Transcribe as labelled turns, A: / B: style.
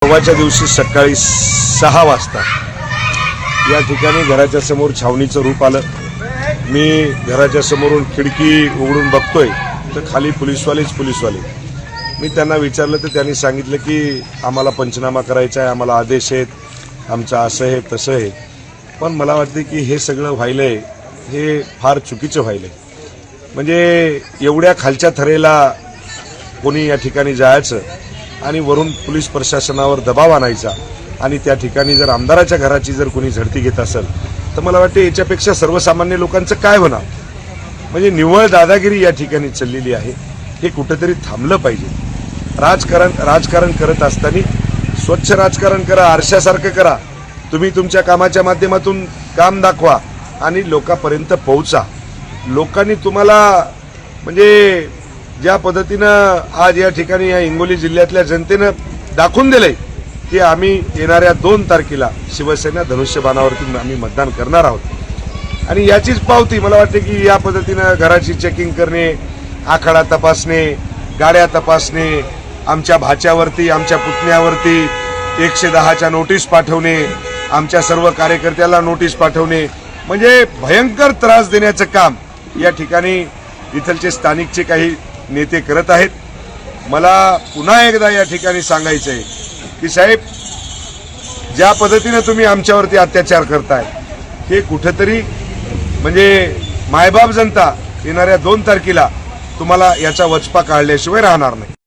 A: परवाच्या दिवशी सकाळी 6 वाजता या ठिकाणी घराच्या समोर छावणीचं रूप आलं। मी घराच्या समोरून खिडकी उघडून बघतोय तर खाली पोलीसवाले। मी त्यांना विचारलं तर त्यांनी सांगितलं की आम्हाला पंचनामा करायचा आहे, आम्हाला आदेश आहेत, आमचं असं आहे तसं आहे। पण मला वाटतं की हे सगळं व्हायलंय हे फार चुकीचं व्हायलंय। म्हणजे एवढ्या खालच्या थरेला कोणी या ठिकाणी जायचं आणि वरून पोलीस प्रशासनावर दबाव आणायचा आणि त्या ठिकाणी जर आमदाराच्या घराची जर कोणी झडती घेत असेल तर मला वाटतं याच्यापेक्षा सर्वसामान्य लोकांचं काय होणार। म्हणजे निव्वळ दादागिरी या ठिकाणी चाललेली आहे। हे कुठेतरी थांबलं पाहिजे। राजकारण करत असताना स्वच्छ राजकारण करा, आरशासारखं करा। तुम्ही तुमच्या कामाच्या माध्यमातून काम दाखवा आणि लोकांपर्यंत पोहोचा। लोकांनी तुम्हाला म्हणजे ज्या पद्धतीनं आज या ठिकाणी या हिंगोली जिल्ह्यातल्या जनतेनं दाखवून दिलंय की आम्ही येणाऱ्या 2 तारखेला शिवसेना धनुष्यबाणावरती आम्ही मतदान करणार आहोत आणि याचीच पावती मला वाटते की या पद्धतीनं घराची चेकिंग करणे, आखाडा तपासणे, गाड्या तपासणे, आमच्या भाच्यावरती आमच्या पुतण्यावरती 110च्या नोटीस पाठवणे, आमच्या सर्व कार्यकर्त्याला नोटीस पाठवणे, म्हणजे भयंकर त्रास देण्याचं काम या ठिकाणी इथलचे स्थानिकचे काही नेते करत आहेत। मला पुन्हा एकदा या ठिकाणी सांगायचं आहे की साहेब, ज्या पद्धतीने तुम्ही आमच्यावरती अत्याचार करताय हे कुठेतरी म्हणजे मायबाप जनता येणाऱ्या 2 तारखेला तुम्हाला याचा वचपा काढल्याशिवाय राहणार नाही।